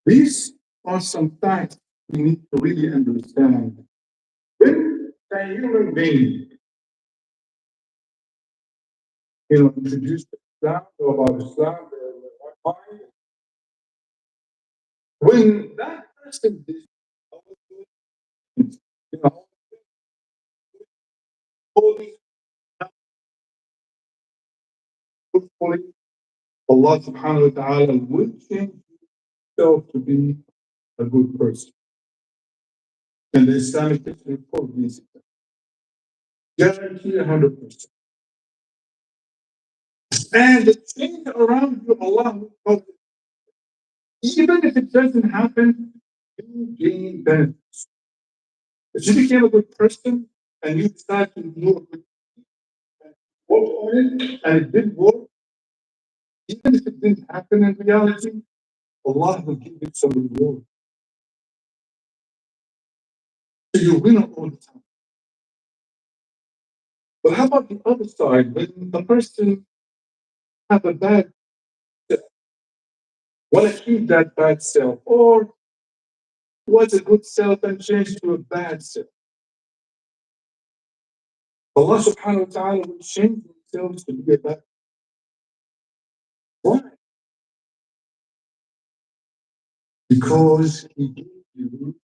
These are some facts we need to really understand. When a human being, introduced Islam, know about Islam, when that person is, you know, holy, truthfully, Allah subhanahu wa ta'ala will change himself to be a good person. And the Islamic history report this guarantee 100%. And the change around you, Allah will cause it. Even if it doesn't happen, you gain benefits. If you became a good person and you decide to do a good work on it and it didn't work, even if it didn't happen in reality, Allah will give you some reward. So you win all the time. But how about the other side? When a person have a bad self, want to keep that bad self, or was a good self and change to a bad self? Allah subhanahu wa ta'ala will change themselves to be a bad. Why? Because He gave you,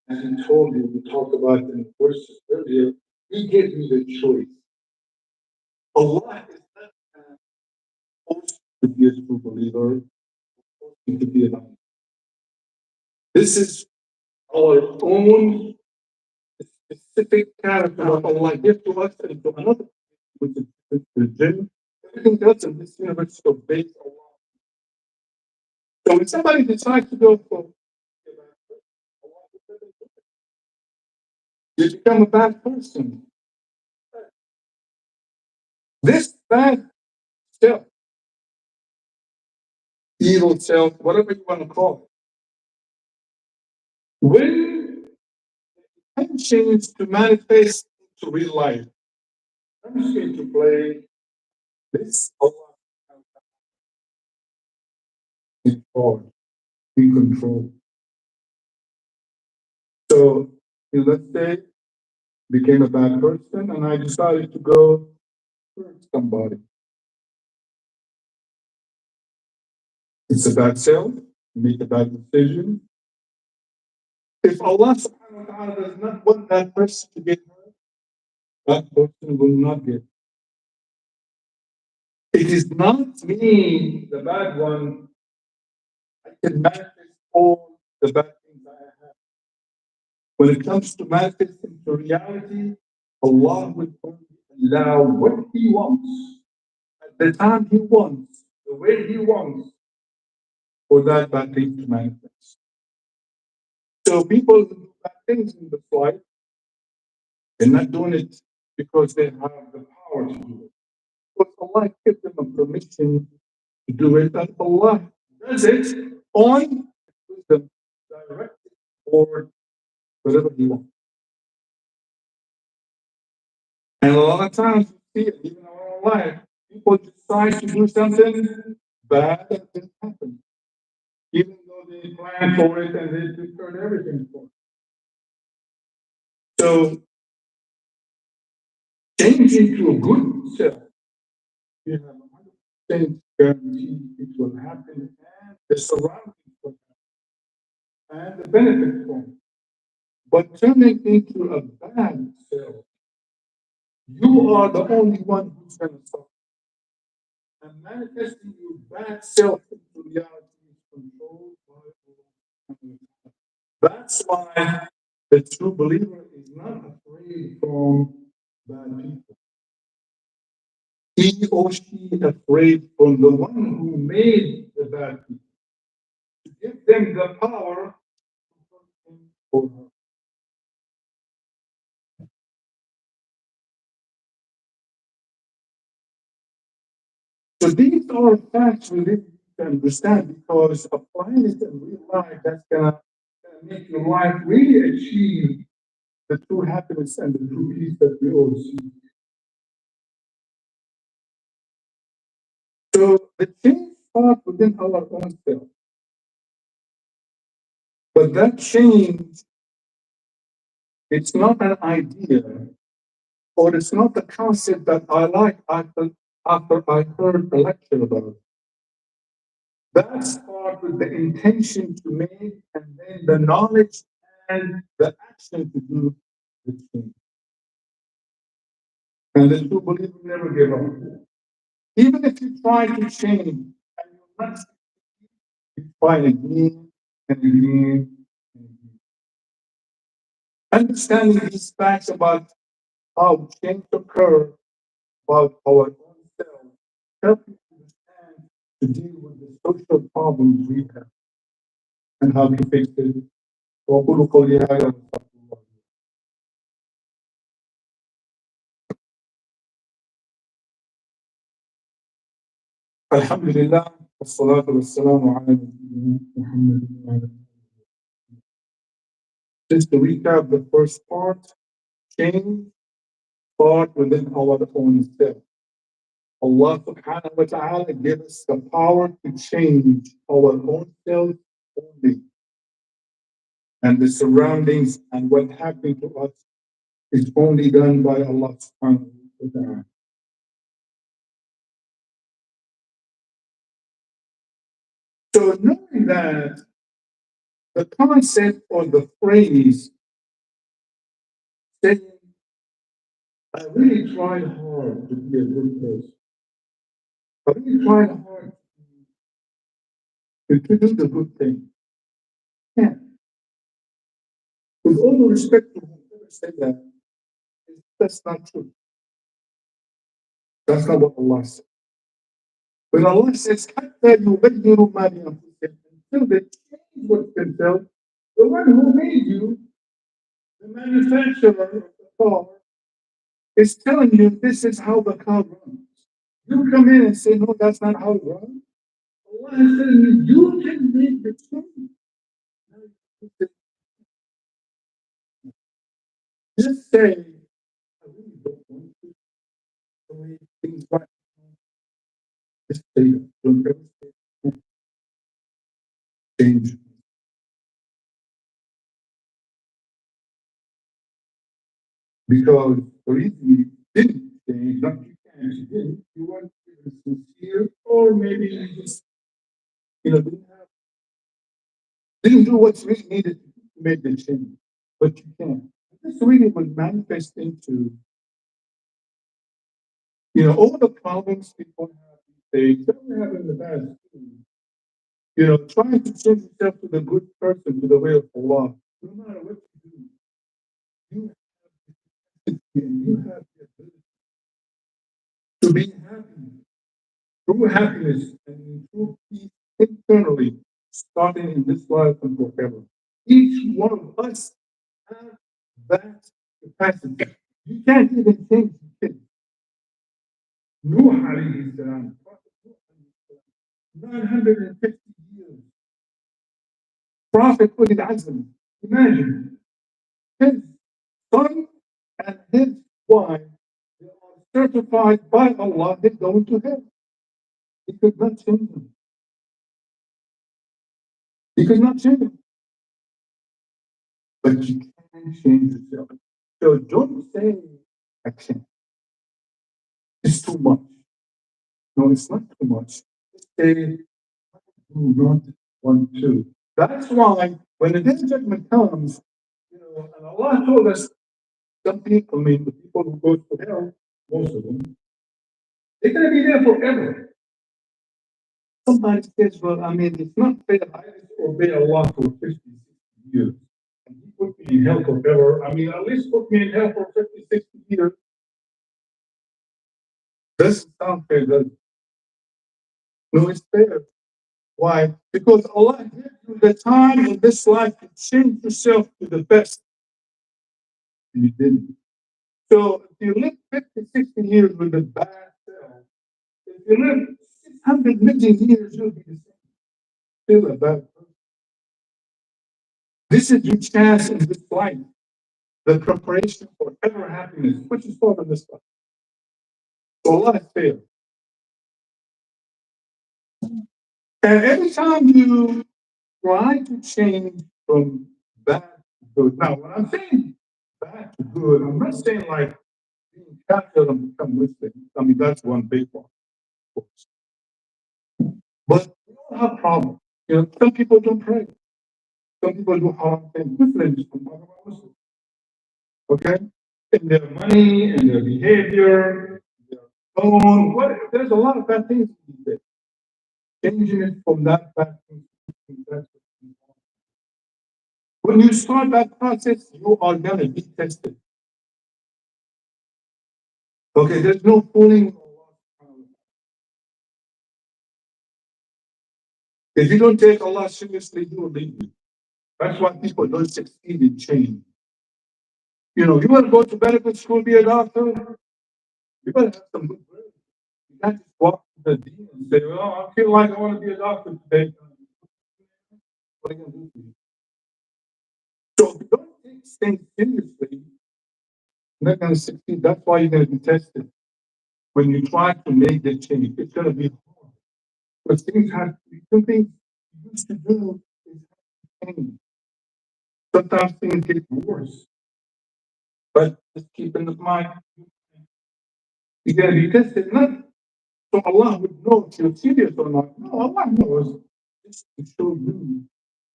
as He told you, we talked about in the verses earlier, He gave you the choice. Allah is not supposed to be a true believer, supposed to be a non. This is our own specific character that Allah gave to us and to another, which is the jinn. Everything else in this universe obeys Allah. So when somebody decides to go for you become a bad person. This bad self, evil self, whatever you want to call it, when intentions to manifest into real life, comes into play, this Allah is in control. So let's say became a bad person and I decided to go hurt somebody. It's a bad self, make a bad decision. If Allah subhanahu wa ta'ala does not want that person to get hurt, that person will not get hurt. It is not me, the bad one. I can manifest all the bad things I have. When it comes to manifesting to reality, Allah will only allow what He wants, at the time He wants, the way He wants, for that bad thing to manifest. So people who do bad things in this life, they're not doing it because they have the power to do it. But Allah gives them a permission to do it, and Allah does it on wisdom, directed toward whatever He wants. And a lot of times we see it, even in our own life, people decide to do something bad that didn't happen, even though they planned for it and they prepared everything for it. So, changing to a good self, you have a 100% guarantee it will happen, and the surroundings will happen, and the benefits from it. But turning into a bad self, you are the only one who's going to suffer. And manifesting your bad self into reality is controlled by Allah. That's why the true believer is not afraid from bad people. He or she is afraid from the one who made the bad people, to give them the power to hurt him or her. So these are facts we need to understand, because applying it in real life, that's gonna make your life really achieve the true happiness and the true peace that we all seek. So the change starts within our own self. But that change, it's not an idea, or it's not the concept that I like after I heard a lecture about it. That starts with the intention to make, and then the knowledge and the action to do the change. And the true believer never give up. Even if you try to change and you're not succeed, you try again and again and again. Understanding these facts about how change occurs about our own selves help you understand to deal with the social problems we have and how to fix it. وأقول قولي هذا وأستغفر الله. الحمد لله والصلاة والسلام على نبينا محمد وعلى آله. Just to recap the first part, change part within our own self. Allah subhanahu wa ta'ala gives us the power to change our own self only. And the surroundings and what happened to us is only done by Allah subhanahu wa ta'ala. So knowing that, the concept or the phrase saying, I really tried hard to be a good person. I really tried hard to do the good thing. Yeah. With all the respect to whoever said that, that's not true. That's not what Allah said. When Allah says, حتى يغيروا ما بأنفسهم, until they change what's themselves, the one who made you, the manufacturer of the car, is telling you this is how the car runs. You come in and say, no, that's not how it runs. Allah is telling you, you can make the change. Just say, I really don't want to the way things right now. Just say it. Don't ever say change. Because the reason you didn't change, not you can't, you didn't, you weren't even sincere, or maybe you just, didn't do what's really needed to make the change. But you can. This really would manifest into, all the problems people have these days, that we have in the past too. Trying to change yourself to the good person, to the way of Allah. No matter what you do, you have the ability to be happy, true happiness and true peace internally, starting in this life and forever. Each one of us have that capacity. You can't even change the thing. Nuh alayhi salam, 950 years. Prophet Ulil Azm, imagine, his son and his wife, they are certified by Allah, they're going to heaven. He could not change them. He could not change them. But you can change yourself. So don't say, I can't. It's too much. No, it's not too much. Just say, I do not want to. That's why when the day of judgment comes, and Allah told us, some people, the people who go to hell, most of them, they're going to be there forever. Somebody says, well, it's not fair. I disobey Allah for 50, 60 years. And He put me in hell forever. At least put me in hell for 50, 60 years. Doesn't sound fair, does it? No, it's fair. Why? Because Allah gives you the time in this life to change yourself to the best. And you didn't. So if you live 50, 60 years with a bad self, if you live 600 million years, you'll be the same. Still a bad person. This is your chance in this life, the preparation for ever happiness, which is found in this life. So Allah is fair. And every time you try to change from bad to good. Now, when I'm saying bad to good, I'm not saying like being Catholic and become Muslim. I mean, that's one big one, of course. But we all have problems. You know, some people don't pray. Some people do harm things. Muslims, I'm talking about Muslims, okay? In their money, in their behavior, their tone, what, there's a lot of bad things these days. Changing it from that bad thing to that. When you start that process, you are going to be tested. Okay, there's no fooling. If you don't take Allah seriously, you will leave you. That's why people don't succeed in change. You know, you want to go to medical school, be a doctor, you better have some good grades. You can't just walk to the dean and say, well, I feel like I want to be a doctor today. What are you going to do for you? So if you don't take things seriously, you're not going to succeed. That's why you're going to be tested. When you try to make the change, it's going to be hard. But things have some things you used to do is change. Sometimes things get worse. But just keep in mind, you got to be tested. Not so Allah would know if you're serious or not. No, Allah knows. Just to show you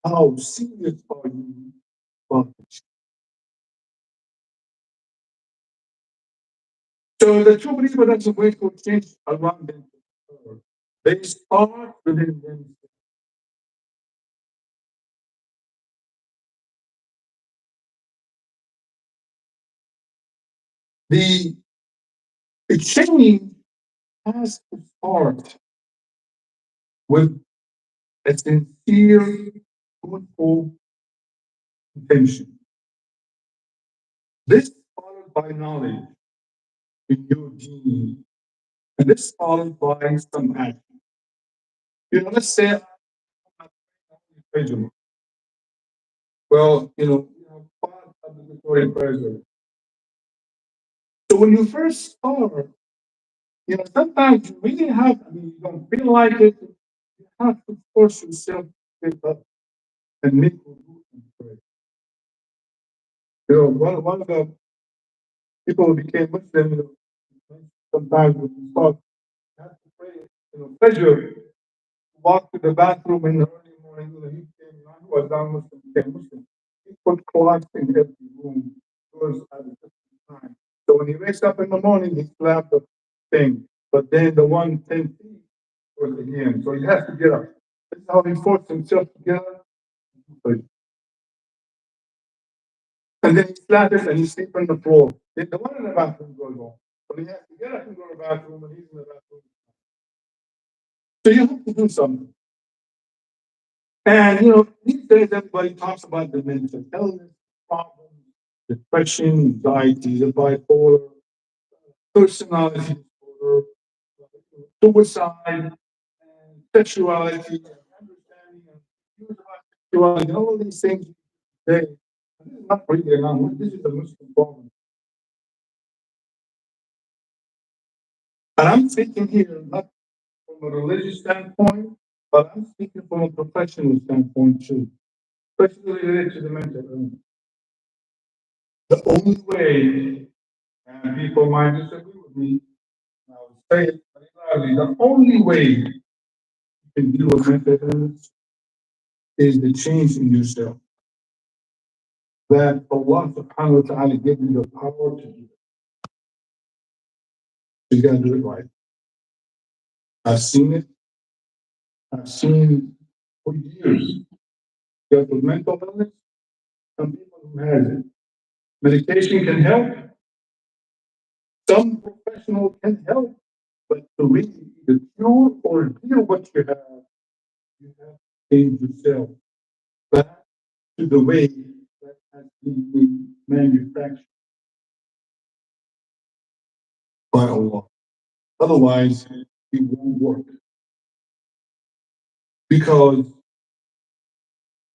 how serious are you about it. So the true believer doesn't wait for change around them. They start within themselves. The, the change has to start with a sincere, truthful intention. This followed by knowledge in your gene, and this followed by some action. You know, let's say I'm not praying. Well, you know, we have five obligatory prayers. So when you first start, you know, sometimes you really have, I mean, you don't feel like it. You have to force yourself to get up and make wudu and pray. You know, one of the people who became Muslim, you know, sometimes when you start, you have to pray, you know, pleasure, walk to the bathroom in the early morning, you know, he came, you know, he was down Muslim, became Muslim. He put clocks in every room, doors at a different time. So when he wakes up in the morning, he slapped the thing. But then the 110 feet was again. So he has to get up. This is how he forced himself to get up. And then he slapped it and he sleep on the floor. Then the one in the bathroom goes on. But he has to get up and go to the bathroom and he's in the bathroom. So you have to do something. And you know, these days everybody talks about the mental illness problems, depression, anxiety, the bipolar, personality disorder, suicide, and sexuality, and understanding and views about sexuality, and all these things today. This is not really enough. This is a Muslim problem. And I'm speaking here not from a religious standpoint, but I'm speaking from a professional standpoint too, especially related to the mental illness. The only way, and people might disagree with me, and I will say it very loudly, the only way you can deal with mental illness is the change in yourself. That Allah subhanahu wa ta'ala gave you the power to do it. You gotta do it right. I've seen it. I've seen for years. You have with mental illness, some people who has it. Medication can help. Some professional can help. But to really either cure or heal what you have to change yourself back to the way that has been manufactured by Allah. Otherwise, it won't work. Because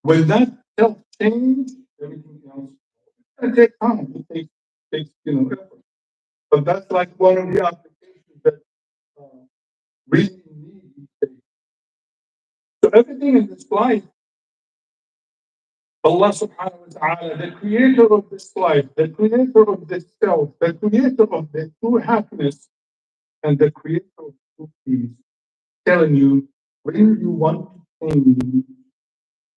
when that self change, everything else it takes time. It takes effort. But that's like one of the applications that really need these days. So everything in this life Allah subhanahu wa ta'ala, the creator of this life, the creator of this self, the creator of the true happiness, and the creator of true peace, telling you when you want to change,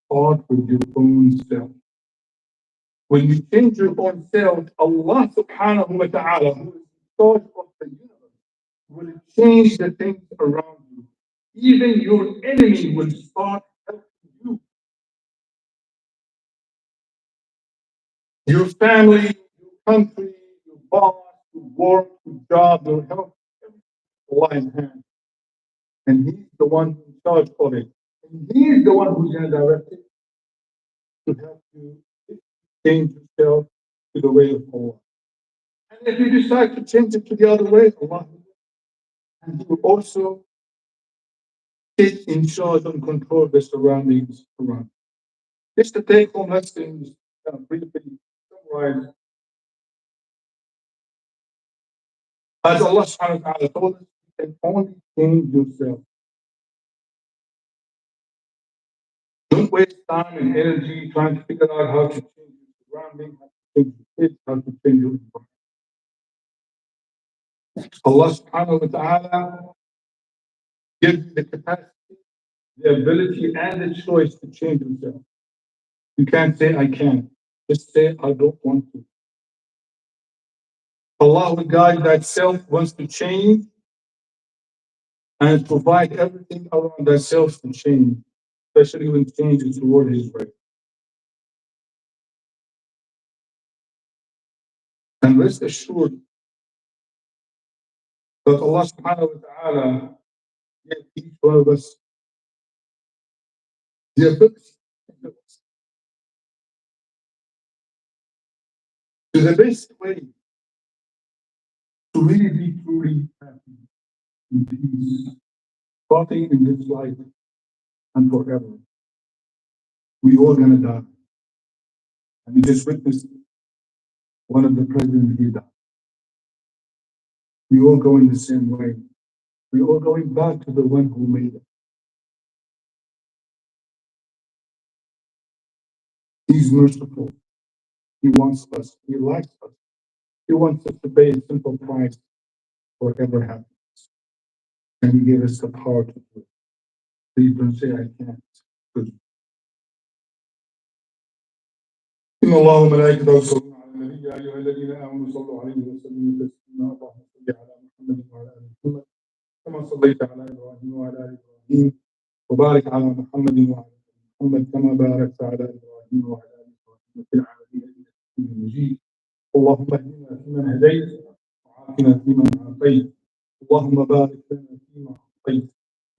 start with your own self. When you change your own self, Allah subhanahu wa ta'ala, who is the source of the universe, will change the things around you. Even your enemy will start helping you. Your family, your country, your boss, your work, your job, your health, everything Allah in hand. And He's the one in charge of it. And He's the one who's going to direct it to help you change yourself to the way of Allah. And if you decide to change it to the other way, Allah and He will also take in charge and control the surroundings around. Just to take home lessons, briefly summarize. As Allah subhanahu wa ta'ala told us, you can only change yourself. Don't waste time and energy trying to figure out how to change your surroundings, how to change your kids, how to change your environment. Allah subhanahu wa ta'ala gives you the capacity, the ability, and the choice to change yourself. You can't say, I can't. Just say, I don't want to. Allah will guide that self wants to change and provide everything around that self to change, especially when change is toward His way. And rest assured that Allah subhanahu wa ta'ala gave each one of us the ability to the best way to really be truly happy in peace, starting in this life and forever. We all gonna die. And we just witnessed one of the presidents here die. We all go in the same way. We all going back to the one who made it. He's merciful. He wants us. He likes us. He wants us to pay a simple price for whatever happens. And He gave us the power to do it. Please don't say I can't. Good. إن الله وملائكته يصلون على النبي يا أيها الذين آمنوا صلوا عليه وسلموا تسليما اللهم صل على محمد وعلى آل محمد كما صليت على إبراهيم وعلى آل إبراهيم وبارك على محمد وعلى آل محمد كما باركت على إبراهيم وعلى آل إبراهيم في العالمين إنك حميد مجيد اللهم اهدنا فيمن هديت وعافنا فيمن عافيت اللهم بارك لنا فيما أعطيت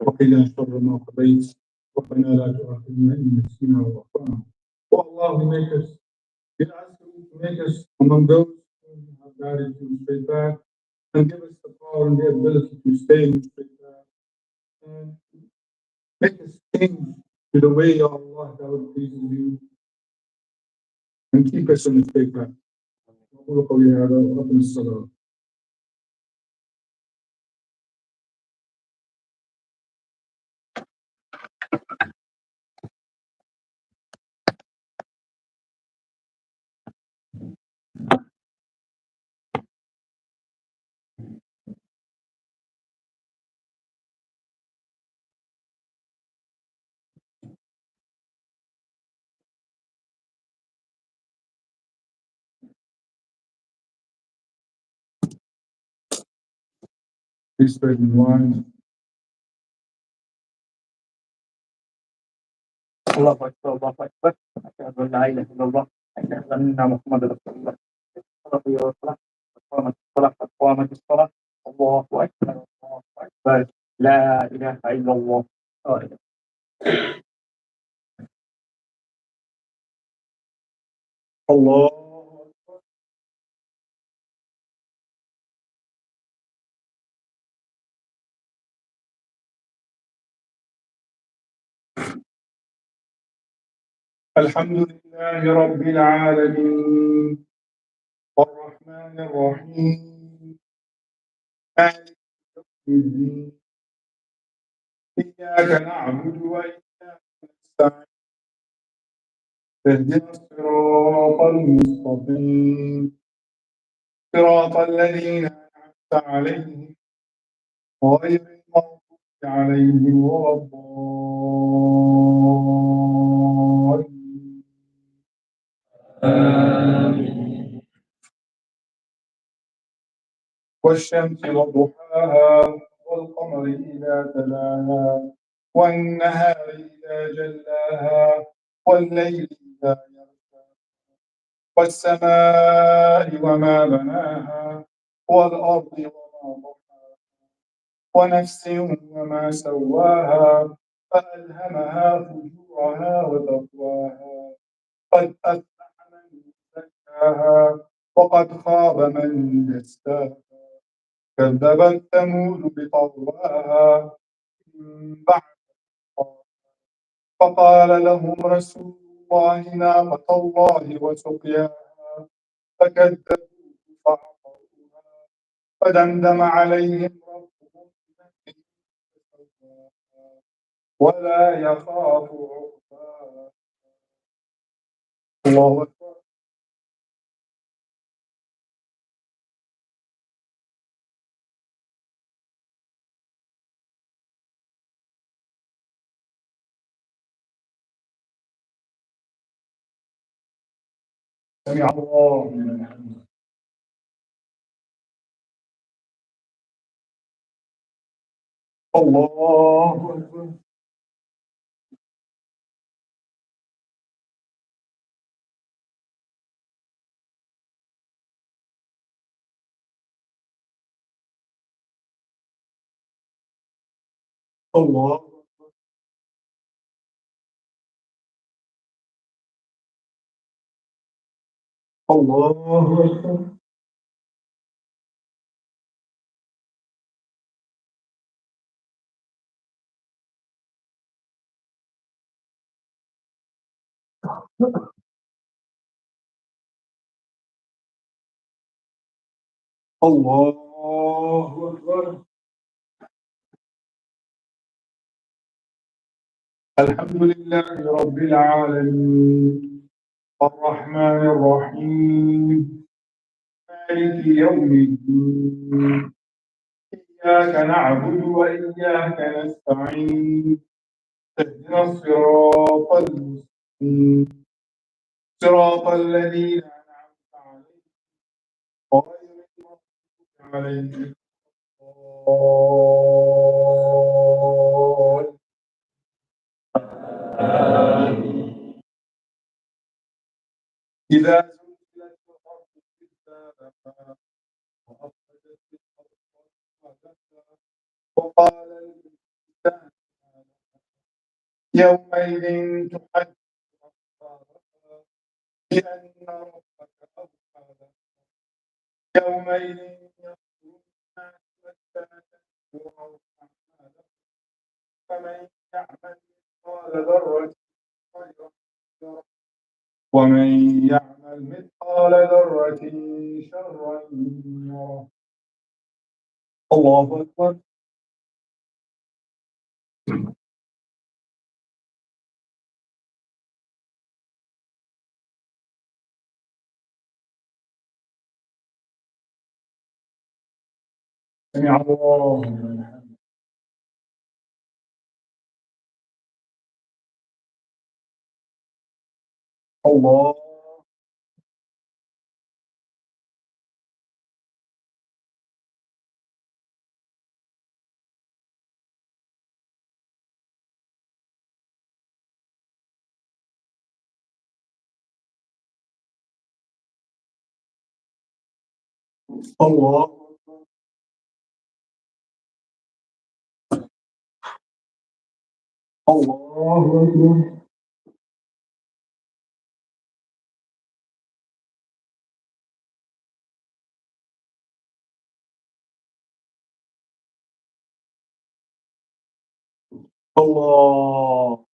وقنا شر ما قضيت ربنا لا تؤاخذنا إن نسينا وأخطأنا والله make us we ask you to make us among those who have guided to straight path and give us the power and the ability to stay in the straight path and make us change to the way of Allah that would please you and keep us in the straight path. Please spread in line. الله أكبر الله أكبر أشهد أن لا إله إلا الله أشهد أن محمدا رسول الله الصلاة والسلام قامت الصلاة قامت الصلاة الله أكبر الله أكبر لا إله إلا الله Allah. الحمد لله رب العالمين الرحمن الرحيم مالك يوم الدين إياك نعبد وإياك نستعين اهدنا الصراط المستقيم صراط الذين أنعمت عليهم غير المغضوب عليهم ولا الضالين. والشمس وضحاها والقمر إذا تلاها والنهار إذا جلاها والليل إذا يغشاها والسماء وما بناها والأرض وما طحاها ونفس وما سواها فألهمها فجورها وتقواها قد أفلح من زكاها وقد خاب من دساها كذبت ثمود بطغواها من بعد فقال لهم رسول الله ناقة الله وسقياها فكذبوه فعقروها فدمدم عليهم ربهم بذنبهم فسواها ولا يخاف عقباها. الله أكبر. سمع الله لمن حمده. الله أكبر. الله الله أكبر. الله أكبر. الحمد لله رب العالمين الرحمن الرحيم مالك يوم الدين إياك نعبد وإياك نستعين اهدنا الصراط المستقيم صراط الذين أنعمت عليهم غير المغضوب عليهم آمين. إذا زلزلت الأرض زلزالها وأخرجت الأرض أثقالها وقال الإنسان يومئذ تحدث أخبارها بأن ربك أوحى لها يومئذ يصدر الناس أشتاتا ليروا أعمالهم فمن يعمل مثقال ذرة خيرا يره ومن يعمل مثقال ذرة شرا يره. الله أكبر. سمع الله لمن حمده. الله الله الله أكبر. الله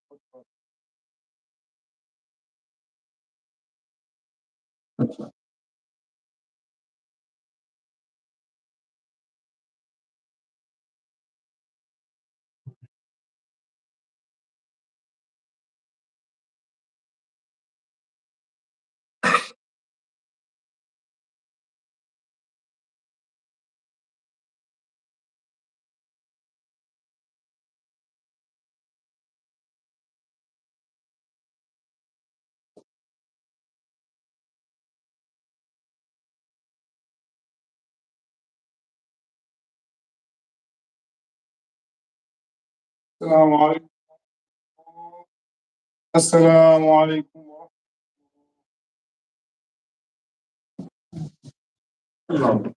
السلام عليكم. السلام عليكم ورحمة الله.